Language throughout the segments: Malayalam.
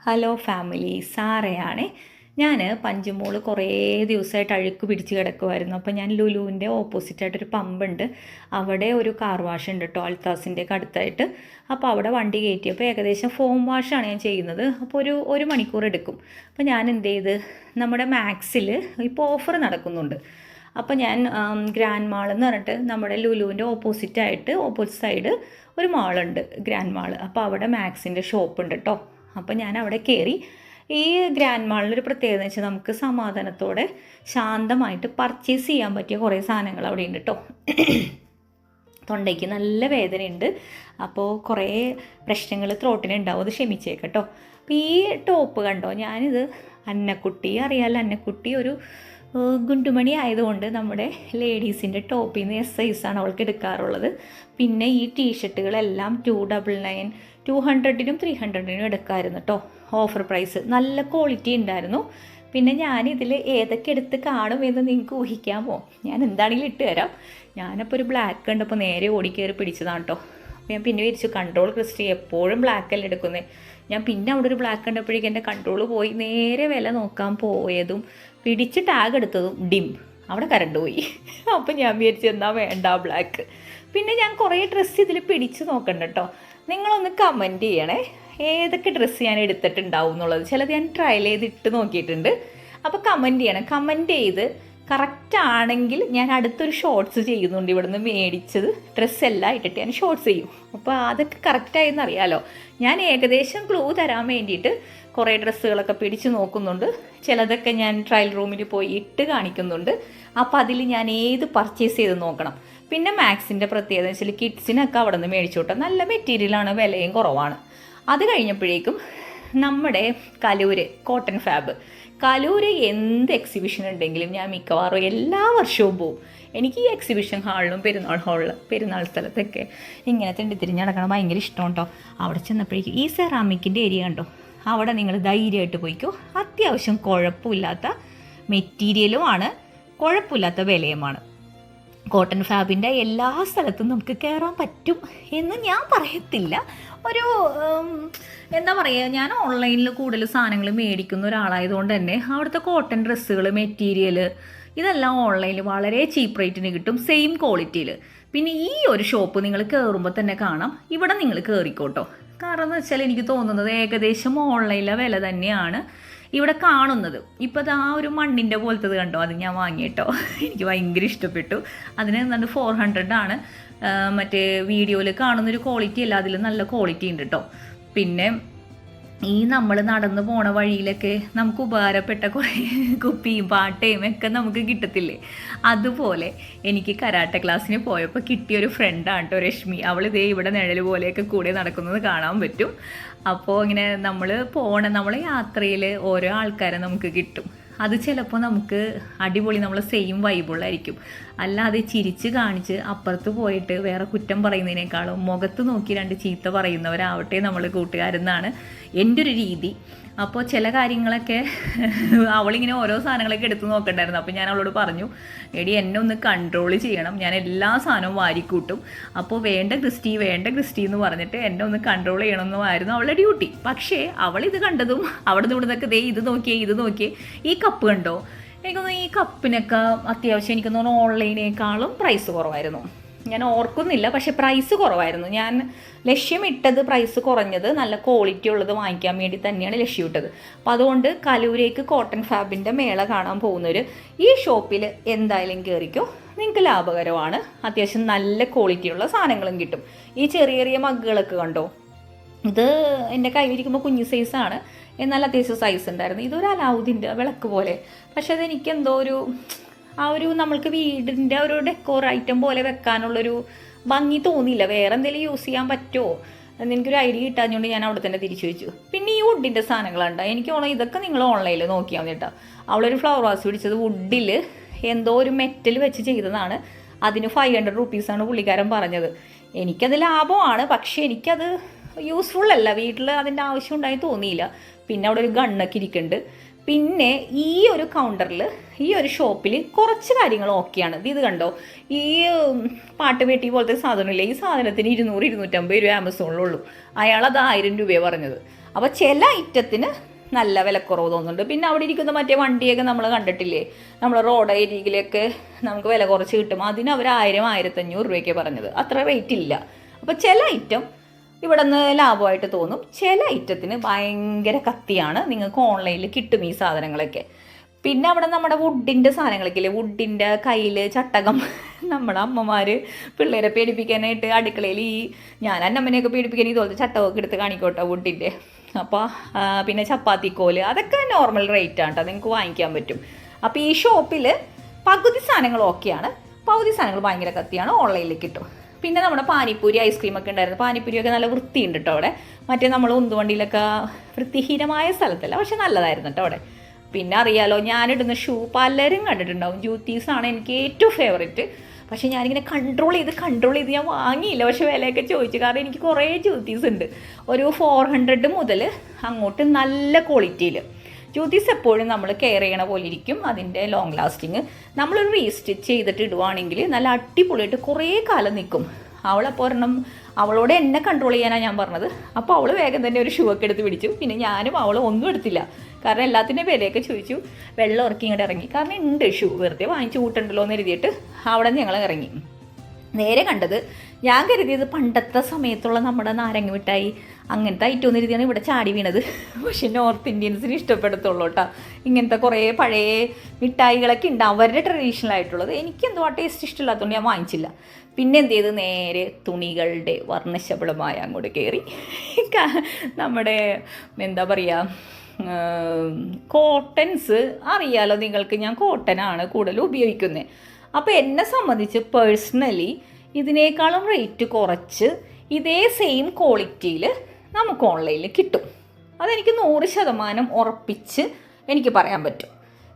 Hello family, സാറയാണേ. ഞാൻ പഞ്ചുമോള് കുറേ ദിവസമായിട്ട് അഴുക്ക് പിടിച്ച് കിടക്കുമായിരുന്നു. അപ്പോൾ ഞാൻ ലുലുവിൻ്റെ ഓപ്പോസിറ്റായിട്ടൊരു പമ്പുണ്ട്, അവിടെ ഒരു കാർ വാഷ് ഉണ്ട് കേട്ടോ, അൽത്താസിൻ്റെ അടുത്തായിട്ട്. അപ്പോൾ അവിടെ വണ്ടി കയറ്റിയപ്പോൾ ഏകദേശം ഫോം വാഷാണ് ഞാൻ ചെയ്യുന്നത്. അപ്പോൾ ഒരു മണിക്കൂർ എടുക്കും. അപ്പോൾ ഞാൻ എന്ത് ചെയ്ത്, നമ്മുടെ മാക്സിൽ ഇപ്പോൾ ഓഫർ നടക്കുന്നുണ്ട്. അപ്പോൾ ഞാൻ ഗ്രാൻഡ് മാൾ എന്ന് പറഞ്ഞിട്ട് നമ്മുടെ ലുലുവിൻ്റെ ഓപ്പോസിറ്റ് സൈഡ് ഒരു മാളുണ്ട്, ഗ്രാൻഡ് മാൾ. അപ്പോൾ അവിടെ മാക്സിൻ്റെ ഷോപ്പ് ഉണ്ട് കേട്ടോ. അപ്പോൾ ഞാൻ അവിടെ കയറി. ഈ ഗ്രാൻഡ് മാളിലൊരു പ്രത്യേകത എന്ന് വെച്ചാൽ നമുക്ക് സമാധാനത്തോടെ ശാന്തമായിട്ട് പർച്ചേസ് ചെയ്യാൻ പറ്റിയ കുറേ സാധനങ്ങൾ അവിടെ ഉണ്ട് കേട്ടോ. തൊണ്ടയ്ക്ക് നല്ല വേദനയുണ്ട്, അപ്പോൾ കുറേ പ്രശ്നങ്ങൾ ത്രോട്ടിനുണ്ടാവും, അത് ക്ഷമിച്ചേക്കട്ടോ. അപ്പോൾ ഈ ടോപ്പ് കണ്ടോ, ഞാനിത് അന്നക്കുട്ടി അറിയാമല്ലോ, അന്നക്കുട്ടി ഒരു ഗുണ്ടുമണി ആയതുകൊണ്ട് നമ്മുടെ ലേഡീസിൻ്റെ ടോപ്പിൽ നിന്ന് സൈസാണ് അവൾക്ക് എടുക്കാറുള്ളത്. പിന്നെ ഈ ടീഷർട്ടുകളെല്ലാം 299, 200-നും 300-നും എടുക്കാമായിരുന്നു കേട്ടോ, ഓഫർ പ്രൈസ്. നല്ല ക്വാളിറ്റി ഉണ്ടായിരുന്നു. പിന്നെ ഞാനിതിൽ ഏതൊക്കെ എടുത്ത് കാണുമെന്ന് നിങ്ങൾക്ക് ഊഹിക്കാമോ? ഞാൻ എന്താണെങ്കിലും ഇട്ട് തരാം. ഞാനപ്പോൾ ഒരു ബ്ലാക്ക് കണ്ടപ്പോൾ നേരെ ഓടിക്കയറി പിടിച്ചതാണ് കേട്ടോ. അപ്പോൾ ഞാൻ പിന്നെ വിരിച്ചു, കൺട്രോൾ ക്രിസ്റ്റി എപ്പോഴും ബ്ലാക്കല്ല എടുക്കുന്നത്. ഞാൻ പിന്നെ അവിടെ ഒരു ബ്ലാക്ക് കണ്ടപ്പോഴേക്കും എൻ്റെ കൺട്രോൾ പോയി, നേരെ വില നോക്കാൻ പോയതും പിടിച്ച് ടാഗ് എടുത്തതും ഡിം, അവിടെ കറണ്ട് പോയി. അപ്പം ഞാൻ വിചാരിച്ചു എന്നാൽ വേണ്ട ബ്ലാക്ക്. പിന്നെ ഞാൻ കുറേ ഡ്രസ്സ് ഇതിൽ പിടിച്ച് നോക്കണ്ട കേട്ടോ. നിങ്ങളൊന്ന് കമൻറ്റ് ചെയ്യണേ, ഏതൊക്കെ ഡ്രസ്സ് ഞാൻ എടുത്തിട്ടുണ്ടാവും എന്നുള്ളത്. ചിലത് ഞാൻ ട്രയൽ ചെയ്തിട്ട് നോക്കിയിട്ടുണ്ട്. അപ്പോൾ കമൻറ്റ് ചെയ്യണം. കമൻറ്റ് ചെയ്ത് കറക്റ്റ് ആണെങ്കിൽ ഞാൻ അടുത്തൊരു ഷോർട്സ് ചെയ്യുന്നുണ്ട്, ഇവിടുന്ന് മേടിച്ചത് ഡ്രസ്സെല്ലാം ഇട്ടിട്ട് ഞാൻ ഷോർട്സ് ചെയ്യും. അപ്പോൾ അതൊക്കെ കറക്റ്റായെന്ന് അറിയാമല്ലോ. ഞാൻ ഏകദേശം ക്ലൂ തരാൻ വേണ്ടിയിട്ട് കുറേ ഡ്രസ്സുകളൊക്കെ പിടിച്ച് നോക്കുന്നുണ്ട്. ചിലതൊക്കെ ഞാൻ ട്രയൽ റൂമിൽ പോയി ഇട്ട് കാണിക്കുന്നുണ്ട്. അപ്പോൾ അതിൽ ഞാൻ ഏത് പർച്ചേസ് ചെയ്ത് നോക്കണം. പിന്നെ മാക്സിൻ്റെ പ്രത്യേകത വെച്ചാൽ കിഡ്സിനൊക്കെ അവിടെ നിന്ന് മേടിച്ചു കിട്ടും, നല്ല മെറ്റീരിയലാണ്, വിലയും കുറവാണ്. അത് കഴിഞ്ഞപ്പോഴേക്കും നമ്മുടെ കലൂര് കോട്ടൺ ഫാബ്, കലൂര് എന്ത് എക്സിബിഷൻ ഉണ്ടെങ്കിലും ഞാൻ മിക്കവാറും എല്ലാ വർഷവും പോവും. എനിക്ക് ഈ എക്സിബിഷൻ ഹാളിലും പെരുന്നാൾ സ്ഥലത്തൊക്കെ ഇങ്ങനെ തിരിഞ്ഞ് നടക്കണം ഭയങ്കര ഇഷ്ടം കേട്ടോ. അവിടെ ചെന്നപ്പോഴേക്കും ഈ സെറാമിക്കിൻ്റെ ഏരിയ കണ്ടോ, അവിടെ നിങ്ങൾ ധൈര്യമായിട്ട് പോയിക്കോ. അത്യാവശ്യം കുഴപ്പമില്ലാത്ത മെറ്റീരിയലുമാണ്, കുഴപ്പമില്ലാത്ത വിലയുമാണ്. കോട്ടൺ ഫാബിൻ്റെ എല്ലാ സ്ഥലത്തും നമുക്ക് കയറാൻ പറ്റും എന്ന് ഞാൻ പറയത്തില്ല. ഒരു എന്താ പറയുക, ഞാൻ ഓൺലൈനിൽ കൂടുതൽ സാധനങ്ങൾ മേടിക്കുന്ന ഒരാളായതുകൊണ്ട് തന്നെ അവിടുത്തെ കോട്ടൺ ഡ്രസ്സുകൾ, മെറ്റീരിയൽ ഇതെല്ലാം ഓൺലൈനിൽ വളരെ ചീപ്പ് റേറ്റിന് കിട്ടും, സെയിം ക്വാളിറ്റിയിൽ. പിന്നെ ഈ ഒരു ഷോപ്പ് നിങ്ങൾ കയറുമ്പോൾ തന്നെ കാണാം, ഇവിടെ നിങ്ങൾ കയറിക്കോട്ടോ. കാരണം എന്ന് വെച്ചാൽ എനിക്ക് തോന്നുന്നത് ഏകദേശം ഓൺലൈനിലെ വില തന്നെയാണ് ഇവിടെ കാണുന്നത്. ഇപ്പോൾ ആ ഒരു മണ്ണിൻ്റെ പോലത്തത് കണ്ടോ, അത് ഞാൻ വാങ്ങിയിട്ടോ, എനിക്ക് ഭയങ്കര ഇഷ്ടപ്പെട്ടു. അതിന് എന്താണ് 400 ആണ്. മറ്റേ വീഡിയോയിൽ കാണുന്നൊരു ക്വാളിറ്റി അല്ല, അതിൽ നല്ല ക്വാളിറ്റി ഉണ്ട് കേട്ടോ. പിന്നെ ഈ നമ്മൾ നടന്നു പോണ വഴിയിലൊക്കെ നമുക്ക് ഉപകാരപ്പെട്ട കുറേ കുപ്പിയും പാട്ടയും ഒക്കെ നമുക്ക് കിട്ടത്തില്ലേ, അതുപോലെ എനിക്ക് കരാട്ടെ ക്ലാസ്സിന് പോയപ്പോൾ കിട്ടിയൊരു ഫ്രണ്ടാണ് കേട്ടോ രശ്മി. അവളിതേ ഇവിടെ നിഴൽ പോലെയൊക്കെ കൂടെ നടക്കുന്നത് കാണാൻ പറ്റും. അപ്പോൾ ഇങ്ങനെ നമ്മളെ യാത്രയിൽ ഓരോ ആൾക്കാരെ നമുക്ക് കിട്ടും. അത് ചിലപ്പോൾ നമുക്ക് അടിപൊളി, നമ്മൾ സെയിം വൈബുള്ളായിരിക്കും. അല്ലാതെ ചിരിച്ച് കാണിച്ച് അപ്പുറത്ത് പോയിട്ട് വേറെ കുറ്റം പറയുന്നതിനേക്കാളും മുഖത്ത് നോക്കി 2 ചീത്ത പറയുന്നവരാവട്ടെ നമ്മൾ കൂട്ടുകാരെന്നാണ് എൻ്റെ ഒരു രീതി. അപ്പോൾ ചില കാര്യങ്ങളൊക്കെ അവളിങ്ങനെ ഓരോ സാധനങ്ങളൊക്കെ എടുത്ത് നോക്കണ്ടായിരുന്നു. അപ്പോൾ ഞാൻ അവളോട് പറഞ്ഞു, എടി എന്നെ ഒന്ന് കൺട്രോൾ ചെയ്യണം, ഞാൻ എല്ലാ സാധനവും വാരിക്കൂട്ടും. അപ്പോൾ വേണ്ട ക്രിസ്റ്റി എന്ന് പറഞ്ഞിട്ട് എന്നെ ഒന്ന് കൺട്രോൾ ചെയ്യണമെന്നുമായിരുന്നു അവളുടെ ഡ്യൂട്ടി. പക്ഷേ അവളിത് കണ്ടതും അവിടെ നിന്ന് ഇവിടുന്നൊക്കെ ഇത് നോക്കിയേ, ഈ കപ്പ് കണ്ടോ, എനിക്കൊന്ന് ഈ കപ്പിനൊക്കെ അത്യാവശ്യം എനിക്ക് തോന്നുന്നു ഓൺലൈനേക്കാളും പ്രൈസ് കുറവായിരുന്നു. ഞാൻ ഓർക്കുന്നില്ല, പക്ഷേ പ്രൈസ് കുറവായിരുന്നു. ഞാൻ ലക്ഷ്യമിട്ടത് പ്രൈസ് കുറഞ്ഞത് നല്ല ക്വാളിറ്റി ഉള്ളത് വാങ്ങിക്കാൻ വേണ്ടി തന്നെയാണ് ലക്ഷ്യമിട്ടത്. അപ്പോൾ അതുകൊണ്ട് കലൂരേക്ക് കോട്ടൺ ഫാബിൻ്റെ മേള കാണാൻ പോകുന്നവർ ഈ ഷോപ്പിൽ എന്തായാലും കയറിക്കോ, നിങ്ങൾക്ക് ലാഭകരമാണ്. അത്യാവശ്യം നല്ല ക്വാളിറ്റിയുള്ള സാധനങ്ങളും കിട്ടും. ഈ ചെറിയ മഗ്ഗുകളൊക്കെ കണ്ടോ, ഇത് എൻ്റെ കയ്യിലിരിക്കുമ്പോൾ കുഞ്ഞു സൈസാണ്, എന്നാൽ അത്യാവശ്യം സൈസ് ഉണ്ടായിരുന്നു. ഇതൊരു അലാവുദ്ദീൻ്റെ വിളക്ക് പോലെ, പക്ഷേ അതെനിക്കെന്തോ ഒരു നമ്മൾക്ക് വീടിൻ്റെ ഒരു ഡെക്കോർ ഐറ്റം പോലെ വെക്കാനുള്ളൊരു ഭംഗി തോന്നിയില്ല. വേറെ എന്തെങ്കിലും യൂസ് ചെയ്യാൻ പറ്റുമോ എന്നെനിക്കൊരു ഐഡിയ കിട്ടാഞ്ഞുകൊണ്ട് ഞാൻ അവിടെ തന്നെ തിരിച്ചു വെച്ചു. പിന്നെ ഈ വുഡിൻ്റെ സാധനങ്ങളുണ്ട്, എനിക്ക് തോന്നുന്നു ഇതൊക്കെ നിങ്ങൾ ഓൺലൈനിൽ നോക്കിയാൽ മതി കേട്ടോ. അവളൊരു ഫ്ലവർ വാസ് പിടിച്ചത് വുഡിൽ എന്തോ ഒരു മെറ്റൽ വെച്ച് ചെയ്തതാണ്. അതിന് 500 റുപ്പീസാണ് പുള്ളിക്കാരൻ പറഞ്ഞത്. എനിക്കത് ലാഭമാണ്, പക്ഷേ എനിക്കത് യൂസ്ഫുൾ അല്ല, വീട്ടിൽ അതിൻ്റെ ആവശ്യം ഉണ്ടായി തോന്നിയില്ല. പിന്നെ അവിടെ ഒരു ഗണ്ണൊക്കെ ഇരിക്കുന്നുണ്ട്. പിന്നെ ഈ ഒരു കൗണ്ടറിൽ, ഈ ഒരു ഷോപ്പിൽ കുറച്ച് കാര്യങ്ങൾ ഓക്കെയാണ്. ഇത് കണ്ടോ, ഈ പാട്ട് പെട്ടി പോലത്തെ സാധനമില്ലേ, ഈ സാധനത്തിന് 200-250 രൂപ ആമസോണിലുള്ളൂ. അയാളത് 1000 രൂപയാണ് പറഞ്ഞത്. അപ്പോൾ ചില ഐറ്റത്തിന് നല്ല വിലക്കുറവ് തോന്നുന്നുണ്ട്. പിന്നെ അവിടെ ഇരിക്കുന്ന മറ്റേ വണ്ടിയൊക്കെ നമ്മൾ കണ്ടിട്ടില്ലേ, നമ്മൾ റോഡ് ഏരിയയിലൊക്കെ നമുക്ക് വില കുറച്ച് കിട്ടും. അതിന് അവർ 1000-1500 രൂപയ്ക്ക് പറഞ്ഞത്, അത്ര റേറ്റ് ഇല്ല. അപ്പോൾ ചില ഐറ്റം ഇവിടെ നിന്ന് ലാഭമായിട്ട് തോന്നും, ചില ഐറ്റത്തിന് ഭയങ്കര കത്തിയാണ്. നിങ്ങൾക്ക് ഓൺലൈനിൽ കിട്ടും ഈ സാധനങ്ങളൊക്കെ. പിന്നെ അവിടെ നമ്മുടെ വുഡിൻ്റെ സാധനങ്ങളൊക്കെ ഇല്ലേ, വുഡിൻ്റെ കയ്യിൽ ചട്ടകം, നമ്മുടെ അമ്മമാർ പിള്ളേരെ പേടിപ്പിക്കാനായിട്ട് അടുക്കളയിൽ ഞാൻ എൻ്റെ അമ്മനെയൊക്കെ പേടിപ്പിക്കാൻ ഇതുപോലത്തെ ചട്ടകമൊക്കെ എടുത്ത് കാണിക്കോട്ടെ വുഡിൻ്റെ. അപ്പോൾ പിന്നെ ചപ്പാത്തിക്കോല്, അതൊക്കെ നോർമൽ റേറ്റാണ് കേട്ടോ, നിങ്ങൾക്ക് വാങ്ങിക്കാൻ പറ്റും. അപ്പോൾ ഈ ഷോപ്പിൽ പകുതി സാധനങ്ങൾ ഓക്കെയാണ്, പകുതി സാധനങ്ങൾ ഭയങ്കര കത്തിയാണ്, ഓൺലൈനിൽ കിട്ടും. പിന്നെ നമ്മുടെ പാനിപ്പൂരി ഐസ്ക്രീമൊക്കെ ഉണ്ടായിരുന്നു. പാനിപ്പൂരിയൊക്കെ നല്ല വൃത്തിയുണ്ട് കേട്ടോ അവിടെ. മറ്റേ നമ്മൾ ഉന്തുവണ്ടിയിലൊക്കെ വൃത്തിഹീനമായ സ്ഥലത്തല്ല, പക്ഷെ നല്ലതായിരുന്നു കേട്ടോ അവിടെ. പിന്നെ അറിയാലോ, ഞാനിടുന്ന ഷൂ പലരും കണ്ടിട്ടുണ്ടാവും, ജ്യൂത്തീസാണ് എനിക്ക് ഏറ്റവും ഫേവറേറ്റ്. പക്ഷേ ഞാനിങ്ങനെ കൺട്രോൾ ചെയ്ത് ഞാൻ വാങ്ങിയില്ല. പക്ഷേ വിലയൊക്കെ ചോദിച്ചു, കാരണം എനിക്ക് കുറേ ജ്യൂത്തീസ് ഉണ്ട്. ഒരു 400 മുതൽ അങ്ങോട്ട് നല്ല ക്വാളിറ്റിയിൽ. ജ്യൂത്തീസ് എപ്പോഴും നമ്മൾ കെയർ ചെയ്യണ പോലെ ഇരിക്കും, അതിൻ്റെ ലോങ് ലാസ്റ്റിങ്. നമ്മളൊരു റീസ്റ്റിച്ച് ചെയ്തിട്ട് ഇടുവാണെങ്കിൽ നല്ല അടിപൊളിയായിട്ട് കുറേ കാലം നിൽക്കും. അവളപ്പോൾ ഒരെണ്ണം, അവളോട് എന്നെ കൺട്രോൾ ചെയ്യാനാണ് ഞാൻ പറഞ്ഞത്. അപ്പോൾ അവൾ വേഗം തന്നെ ഒരു ഷൂ ഒക്കെ എടുത്ത് പിടിച്ചു. പിന്നെ ഞാനും അവളും ഒന്നും എടുത്തില്ല, കാരണം എല്ലാത്തിൻ്റെ വിലയൊക്കെ ചോദിച്ചു. വെള്ളം ഇറക്കി ഇങ്ങോട്ട് ഇറങ്ങി, കാരണം ഉണ്ട് ഷൂ, വെറുതെ വാങ്ങിച്ചു കൂട്ടണ്ടല്ലോ എന്ന് എഴുതിയിട്ട് അവിടെ നിന്ന് ഞങ്ങൾ ഇറങ്ങി. നേരെ കണ്ടത്, ഞാൻ കരുതിയത് പണ്ടത്തെ സമയത്തുള്ള നമ്മുടെ നാരങ്ങ മിഠായി അങ്ങനത്തെ ഐറ്റം എന്ന് കരുതിയാണ് ഇവിടെ ചാടി വീണത്. പക്ഷെ നോർത്ത് ഇന്ത്യൻസിന് ഇഷ്ടപ്പെടത്തുള്ളൂ കേട്ടോ ഇങ്ങനത്തെ കുറേ പഴയ മിഠായികളൊക്കെ ഉണ്ട്, അവരുടെ ട്രഡീഷണൽ ആയിട്ടുള്ളത്. എനിക്കെന്തോ ആ ടേസ്റ്റ് ഇഷ്ടമില്ലാത്തതുകൊണ്ട് ഞാൻ വാങ്ങിച്ചില്ല. പിന്നെ എന്ത് ചെയ്ത്, നേരെ തുണികളുടെ വർണ്ണശബളമായ അങ്ങോട്ട് കയറി. നമ്മുടെ എന്താ പറയുക, കോട്ടൺസ് അറിയാലോ നിങ്ങൾക്ക്, ഞാൻ കോട്ടനാണ് കൂടുതൽ ഉപയോഗിക്കുന്നത്. അപ്പോൾ എന്നെ സംബന്ധിച്ച് പേഴ്സണലി ഇതിനേക്കാളും റേറ്റ് കുറച്ച് ഇതേ സെയിം ക്വാളിറ്റിയിൽ നമുക്ക് ഓൺലൈനിൽ കിട്ടും. അതെനിക്ക് 100% ഉറപ്പിച്ച് എനിക്ക് പറയാൻ പറ്റും.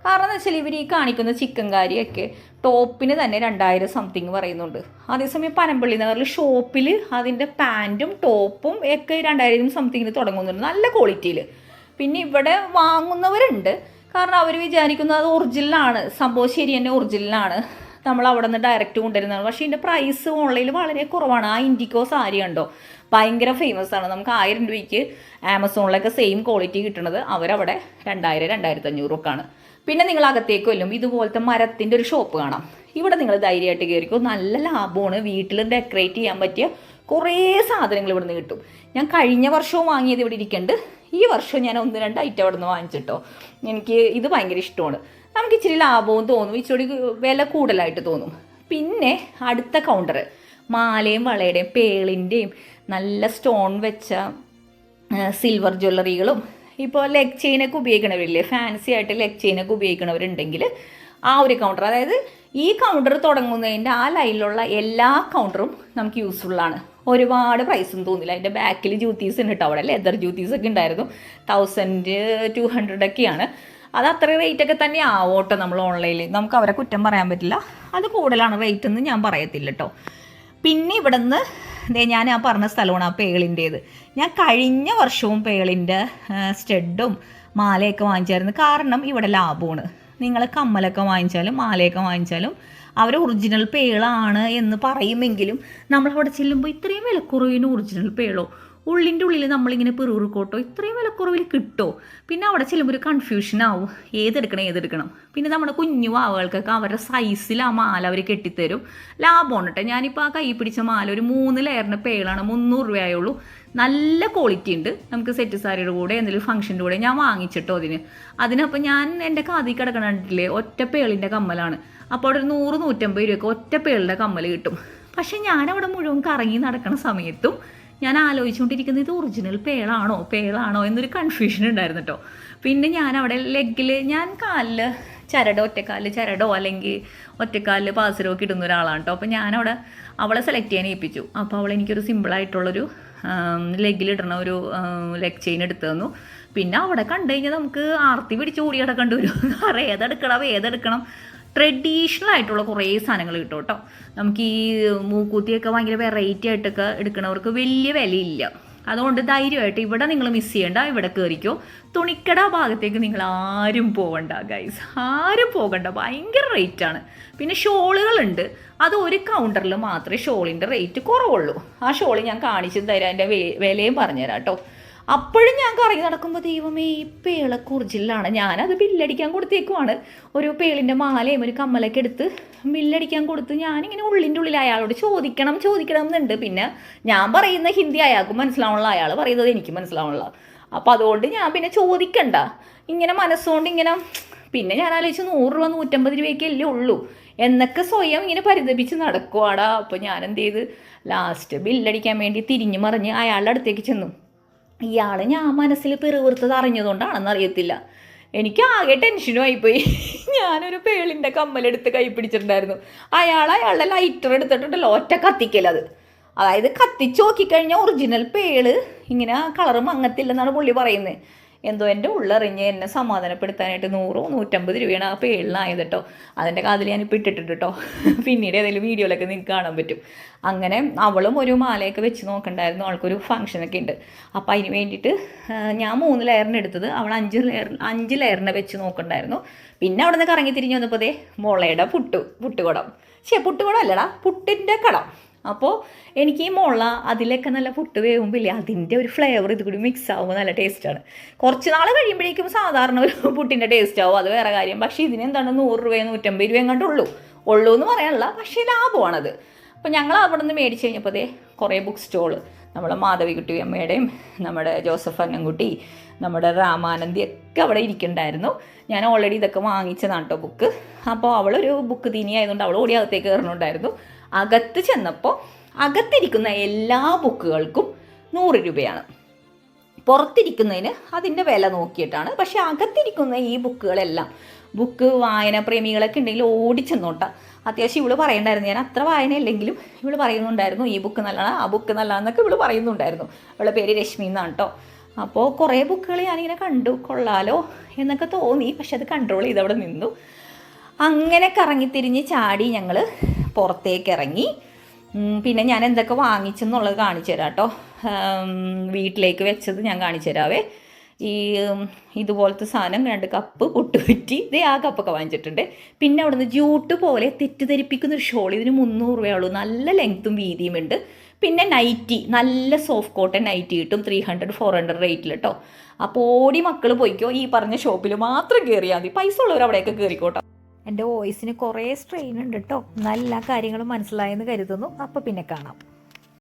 കാരണം എന്ന് വെച്ചാൽ ഇവർ ഈ കാണിക്കുന്ന ചിക്കൻ കാരിയൊക്കെ ടോപ്പിന് തന്നെ 2000 സംതിങ് പറയുന്നുണ്ട്. അതേസമയം പനമ്പള്ളി നഗറിൽ ഷോപ്പിൽ അതിൻ്റെ പാൻറ്റും ടോപ്പും ഒക്കെ 2000 സംതിങ്ങിന് തുടങ്ങുന്നുണ്ട്, നല്ല ക്വാളിറ്റിയിൽ. പിന്നെ ഇവിടെ വാങ്ങുന്നവരുണ്ട്, കാരണം അവർ വിചാരിക്കുന്നത് അത് ഒറിജിനലാണ്, സംഭവം ശരി തന്നെ ഒറിജിനലാണ്, നമ്മൾ അവിടെ നിന്ന് ഡയറക്റ്റ് കൊണ്ടുവരുന്നതാണ്. പക്ഷേ ഇതിൻ്റെ പ്രൈസ് ഓൺലൈനിൽ വളരെ കുറവാണ്. ആ ഇൻഡിക്കോ സാരി ഉണ്ടോ, ഭയങ്കര ഫേമസ് ആണ്. നമുക്ക് 1000 രൂപയ്ക്ക് ആമസോണിലൊക്കെ സെയിം ക്വാളിറ്റി കിട്ടുന്നത് അവരവിടെ 2000-2500 ഒക്കെ ആണ്. പിന്നെ നിങ്ങൾ അകത്തേക്ക് വല്ലും ഇതുപോലത്തെ മരത്തിൻ്റെ ഒരു ഷോപ്പ് കാണാം. ഇവിടെ നിങ്ങൾ ധൈര്യമായിട്ട് കയറിക്കോ, നല്ല ലാഭമാണ്. വീട്ടിൽ ഡെക്കറേറ്റ് ചെയ്യാൻ പറ്റിയ കുറേ സാധനങ്ങൾ ഇവിടെ നിന്ന് കിട്ടും. ഞാൻ കഴിഞ്ഞ വർഷവും വാങ്ങിയത് ഇവിടെ ഇരിക്കുന്നുണ്ട്. ഈ വർഷം ഞാൻ 1-2 ഐറ്റം അവിടെ നിന്ന് വാങ്ങിച്ചിട്ടോ. എനിക്ക് ഇത് ഭയങ്കര ഇഷ്ടമാണ്. നമുക്ക് ഇച്ചിരി ലാഭവും തോന്നും, ഇച്ചിരി വില കൂടുതലായിട്ട് തോന്നും. പിന്നെ അടുത്ത കൗണ്ടർ മാലയും വളയുടെയും പേളിൻ്റെയും നല്ല സ്റ്റോൺ വെച്ച സിൽവർ ജ്വല്ലറികളും, ഇപ്പോൾ ലെഗ് ചെയിനൊക്കെ ഉപയോഗിക്കണവരില്ലേ, ഫാൻസി ആയിട്ട് ലെഗ് ചെയിനൊക്കെ ഉപയോഗിക്കണവരുണ്ടെങ്കിൽ ആ ഒരു കൗണ്ടർ, അതായത് ഈ കൗണ്ടർ തുടങ്ങുന്നതിൻ്റെ ആ ലൈനിലുള്ള എല്ലാ കൗണ്ടറും നമുക്ക് യൂസ്ഫുള്ളാണ്. ഒരുപാട് പ്രൈസും തോന്നില്ല. അതിൻ്റെ ബാക്കിൽ ജ്യൂത്തീസ് ഉണ്ട് കേട്ടോ, അവിടെ ലെതർ ജ്യൂത്തീസൊക്കെ ഉണ്ടായിരുന്നു. 1200 ഒക്കെയാണ്. അത് അത്ര റേറ്റൊക്കെ തന്നെ ആവോട്ടോ. നമ്മൾ ഓൺലൈനിൽ നമുക്ക് അവരെ കുറ്റം പറയാൻ പറ്റില്ല, അത് കൂടുതലാണ് റേറ്റ് എന്ന് ഞാൻ പറയത്തില്ല കേട്ടോ. പിന്നെ ഇവിടെ നിന്ന് ഞാൻ ആ പറഞ്ഞ സ്ഥലമാണ് ആ പേളിൻ്റേത്. ഞാൻ കഴിഞ്ഞ വർഷവും പേളിൻ്റെ സ്റ്റഡും മാലയൊക്കെ വാങ്ങിച്ചായിരുന്നു, കാരണം ഇവിടെ ലാഭമാണ്. നിങ്ങൾ കമ്മലൊക്കെ വാങ്ങിച്ചാലും മാലയൊക്കെ വാങ്ങിച്ചാലും അവർ ഒറിജിനൽ പേളാണ് എന്ന് പറയുമെങ്കിലും നമ്മളവിടെ ചെല്ലുമ്പോൾ ഇത്രയും വിലക്കുറവിന് ഒറിജിനൽ പേളോ, ഉള്ളിൻ്റെ ഉള്ളിൽ നമ്മളിങ്ങനെ പിറുപിറുക്കോട്ടോ ഇത്രയും വിലക്കുറവിൽ കിട്ടുമോ? പിന്നെ അവിടെ ചെല്ലുമ്പോൾ ഒരു കൺഫ്യൂഷനാവും, ഏതെടുക്കണം. പിന്നെ നമ്മുടെ കുഞ്ഞു വാവകൾക്കൊക്കെ അവരുടെ സൈസിൽ ആ മാല അവർ കെട്ടിത്തരും. ലാഭമാണ് കേട്ടോ. ഞാനിപ്പോൾ ആ കൈ പിടിച്ച മാല ഒരു 3 ലെയറിൻ്റെ പേളാണ്, 300 രൂപയുള്ളൂ. നല്ല ക്വാളിറ്റി ഉണ്ട്. നമുക്ക് സെറ്റ് സാരിയുടെ കൂടെ എന്തെങ്കിലും ഫംഗ്ഷൻ്റെ കൂടെ ഞാൻ വാങ്ങിച്ചിട്ടോ അതിനപ്പോൾ ഞാൻ എൻ്റെ കാതിൽ കിടക്കണില്ലേ ഒറ്റ പേളിൻ്റെ കമ്മലാണ്. അപ്പോൾ അവിടെ ഒരു 100-150 രൂപയ്ക്ക് ഒറ്റ പേളിൻ്റെ കമ്മൽ കിട്ടും. പക്ഷേ ഞാനവിടെ മുഴുവൻ കറങ്ങി നടക്കുന്ന സമയത്തും ഞാൻ ആലോചിച്ചുകൊണ്ടിരിക്കുന്നത് ഇത് ഒറിജിനൽ പേളാണോ എന്നൊരു കൺഫ്യൂഷൻ ഉണ്ടായിരുന്നു കേട്ടോ. പിന്നെ ഞാൻ അവിടെ ലെഗിൽ ഞാൻ കാലിൽ ഒറ്റക്കാലിൽ ചരടോ അല്ലെങ്കിൽ ഒറ്റക്കാലിൽ പാസരോ ഒക്കെ ഇടുന്ന ഒരാളാണ് കേട്ടോ. അപ്പോൾ ഞാനവിടെ അവളെ സെലക്ട് ചെയ്യാൻ ഏൽപ്പിച്ചു. അപ്പോൾ അവൾ എനിക്കൊരു സിമ്പിളായിട്ടുള്ളൊരു ലെഗിലിടണ ഒരു ലെഗ് ചെയിൻ എടുത്തു തന്നു. പിന്നെ അവിടെ കണ്ടു കഴിഞ്ഞാൽ നമുക്ക് ആർത്തി പിടിച്ച് ഓടി കിടക്കേണ്ടി വരും. ഏതെടുക്കണം ട്രഡീഷണൽ ആയിട്ടുള്ള കുറേ സാധനങ്ങൾ കിട്ടും കേട്ടോ. നമുക്ക് ഈ മൂക്കൂത്തിയൊക്കെ ഭയങ്കര വെറൈറ്റി ആയിട്ടൊക്കെ എടുക്കണവർക്ക് വലിയ വിലയില്ല. അതുകൊണ്ട് ധൈര്യമായിട്ട് ഇവിടെ നിങ്ങൾ മിസ് ചെയ്യണ്ട, ഇവിടെ കയറിക്കോ. തുണിക്കട ഭാഗത്തേക്ക് നിങ്ങൾ ആരും പോകണ്ട ഗൈസ്, ആരും പോകണ്ട, ഭയങ്കര റേറ്റാണ്. പിന്നെ ഷോളുകളുണ്ട്, അത് ഒരു കൗണ്ടറിൽ മാത്രമേ ഷോളിൻ്റെ റേറ്റ് കുറവുള്ളൂ. ആ ഷോൾ ഞാൻ കാണിച്ചു തരാം, അതിൻ്റെ വിലയും പറഞ്ഞുതരാം കേട്ടോ. അപ്പോഴും ഞാൻ കറങ്ങി നടക്കുമ്പോൾ ദൈവമേ ഈ പേള കുറിച്ചിലാണ്. ഞാനത് ബില്ലടിക്കാൻ കൊടുത്തേക്കുവാണ്. ഒരു പേളിൻ്റെ മാലയും ഒരു കമ്മലൊക്കെ എടുത്ത് ബില്ലടിക്കാൻ കൊടുത്ത് ഞാനിങ്ങനെ ഉള്ളിൻ്റെ ഉള്ളിൽ അയാളോട് ചോദിക്കണം എന്നുണ്ട്. പിന്നെ ഞാൻ പറയുന്ന ഹിന്ദി അയാൾക്ക് മനസ്സിലാവണല്ലോ, അയാൾ പറയുന്നത് എനിക്ക് മനസ്സിലാവണല്ലോ. അപ്പോൾ അതുകൊണ്ട് ഞാൻ പിന്നെ ചോദിക്കണ്ട, ഇങ്ങനെ മനസ്സുകൊണ്ട് ഇങ്ങനെ. പിന്നെ ഞാൻ ആലോചിച്ച് 100 രൂപ 150 രൂപയ്ക്കല്ലേ ഉള്ളൂ എന്നൊക്കെ സ്വയം ഇങ്ങനെ പരിതപിച്ച് നടക്കുവാടാ. അപ്പോൾ ഞാൻ എന്ത് ചെയ്ത് ലാസ്റ്റ് ബില്ലടിക്കാൻ വേണ്ടി തിരിഞ്ഞു മറിഞ്ഞ് അയാളുടെ അടുത്തേക്ക് ചെന്നു. ഇയാൾ ഞാൻ മനസ്സിൽ പിറുവിറുത്തത് അറിഞ്ഞതുകൊണ്ടാണെന്ന് അറിയത്തില്ല, എനിക്ക് ആകെ ടെൻഷനും ആയിപ്പോയി. ഞാനൊരു പേളിൻ്റെ കമ്മലെടുത്ത് കൈ പിടിച്ചിട്ടുണ്ടായിരുന്നു. അയാളുടെ ലൈറ്റർ എടുത്തിട്ടുണ്ടല്ലോ ഒറ്റ കത്തിക്കലത്. അതായത് കത്തിച്ച് നോക്കിക്കഴിഞ്ഞാൽ ഒറിജിനൽ പേള് ഇങ്ങനെ കളറ് മങ്ങത്തില്ലെന്നാണ് പുള്ളി പറയുന്നത്. എന്തോ എൻ്റെ ഉള്ളറിഞ്ഞ് എന്നെ സമാധാനപ്പെടുത്താനായിട്ട് 100 150 രൂപയാണ് ആ പേളിനായത് കേട്ടോ. അതിൻ്റെ കാതിൽ ഞാനിപ്പോൾ ഇട്ടിട്ടുണ്ട് കേട്ടോ. പിന്നീട് ഏതെങ്കിലും വീഡിയോയിലൊക്കെ നിങ്ങൾക്ക് കാണാൻ പറ്റും. അങ്ങനെ അവളും ഒരു മാലയൊക്കെ വെച്ച് നോക്കണ്ടായിരുന്നു. അവൾക്കൊരു ഫംഗ്ഷനൊക്കെ ഉണ്ട്. അപ്പോൾ അതിന് വേണ്ടിയിട്ട് ഞാൻ 3 ലെയറിന് എടുത്തത്, അവൾ 5 ലെയറിനെ വെച്ച് നോക്കണ്ടായിരുന്നു. പിന്നെ അവിടെ നിന്ന് കറങ്ങി തിരിഞ്ഞ് വന്നപ്പോൾ മുളയുടെ പുട്ടുകുടം പുട്ടുകുടം അല്ലടാ, പുട്ടിൻ്റെ കടം. അപ്പോൾ എനിക്ക് ഈ മുള അതിലൊക്കെ നല്ല പുട്ട് വേവുമ്പില്ലേ, അതിൻ്റെ ഒരു ഫ്ലേവർ ഇത് കൂടി മിക്സ് ആകുമ്പോൾ നല്ല ടേസ്റ്റാണ്. കുറച്ച് നാൾ കഴിയുമ്പോഴേക്കും സാധാരണ ഒരു പുട്ടിൻ്റെ ടേസ്റ്റ് ആവും, അത് വേറെ കാര്യം. പക്ഷേ ഇതിനെന്താണ് 100 രൂപ 150 രൂപ എങ്ങാണ്ടുള്ളൂ എന്ന് പറയാനുള്ള, പക്ഷേ ലാഭമാണത്. അപ്പോൾ ഞങ്ങൾ അവിടെ നിന്ന് മേടിച്ച് കഴിഞ്ഞപ്പോൾ കുറേ ബുക്ക് സ്റ്റോള്, നമ്മുടെ മാധവിക്കുട്ടി അമ്മയുടെയും നമ്മുടെ ജോസഫ് അന്നൻകുട്ടി, നമ്മുടെ രാമാനന്ദി ഒക്കെ അവിടെ ഇരിക്കുന്നുണ്ടായിരുന്നു. ഞാൻ ഓൾറെഡി ഇതൊക്കെ വാങ്ങിച്ചതാണ് കേട്ടോ ബുക്ക്. അപ്പോൾ അവളൊരു ബുക്ക് തീനി ആയതുകൊണ്ട് അവൾ ഓടി അകത്തേക്ക് കയറുന്നുണ്ടായിരുന്നു. അകത്ത് ചെന്നപ്പോൾ അകത്തിരിക്കുന്ന എല്ലാ ബുക്കുകൾക്കും 100 രൂപയാണ്. പുറത്തിരിക്കുന്നതിന് അതിൻ്റെ വില നോക്കിയിട്ടാണ്. പക്ഷേ അകത്തിരിക്കുന്ന ഈ ബുക്കുകളെല്ലാം, ബുക്ക് വായന പ്രേമികളൊക്കെ ഉണ്ടെങ്കിൽ ഓടിച്ചെന്നോട്ടാ. അത്യാവശ്യം ഇവള് പറയണ്ടായിരുന്നു, ഞാൻ അത്ര വായനയില്ലെങ്കിലും ഇവള് പറയുന്നുണ്ടായിരുന്നു ഈ ബുക്ക് നല്ലതാണ് ആ ബുക്ക് നല്ലതാണെന്നൊക്കെ ഇവള് പറയുന്നുണ്ടായിരുന്നു. ഇവളുടെ പേര് രശ്മി എന്നാണ് കേട്ടോ. അപ്പോൾ കുറേ ബുക്കുകൾ ഞാനിങ്ങനെ കണ്ടു, കൊള്ളാലോ എന്നൊക്കെ തോന്നി. പക്ഷെ അത് കൺട്രോൾ ചെയ്ത് അവിടെ നിന്നു. അങ്ങനെ കറങ്ങിത്തിരിഞ്ഞ് ചാടി ഞങ്ങൾ പുറത്തേക്ക് ഇറങ്ങി. പിന്നെ ഞാൻ എന്തൊക്കെ വാങ്ങിച്ചെന്നുള്ളത് കാണിച്ചു തരാം കേട്ടോ. വീട്ടിലേക്ക് വെച്ചത് ഞാൻ കാണിച്ചു തരാവേ. ഈ ഇതുപോലത്തെ സാധനം 2 കപ്പ് പുട്ടുകുറ്റി, ആ കപ്പൊക്കെ വാങ്ങിച്ചിട്ടുണ്ട്. പിന്നെ അവിടുന്ന് ജൂട്ട് പോലെ തെറ്റിദ്ധരിപ്പിക്കുന്നൊരു ഷോൾ, ഇതിന് 300 രൂപയുള്ളൂ. നല്ല ലെങ്ത്തും വീതിയും ഉണ്ട്. പിന്നെ നൈറ്റി, നല്ല സോഫ്റ്റ് കോട്ടൺ നൈറ്റി കിട്ടും 300 400 റേറ്റിൽ കേട്ടോ. അപ്പോൾ ഓടി മക്കൾ പോയിക്കോ, ഈ പറഞ്ഞ ഷോപ്പിൽ മാത്രം കയറിയാൽ മതി. പൈസ ഉള്ളവർ അവിടെയൊക്കെ കയറിക്കോട്ടോ. എൻ്റെ വോയിസിന് കുറേ സ്ട്രെയിൻ ഉണ്ട് കേട്ടോ. നല്ല കാര്യങ്ങളും മനസ്സിലായെന്ന് കരുതുന്നു. അപ്പോൾ പിന്നെ കാണാം.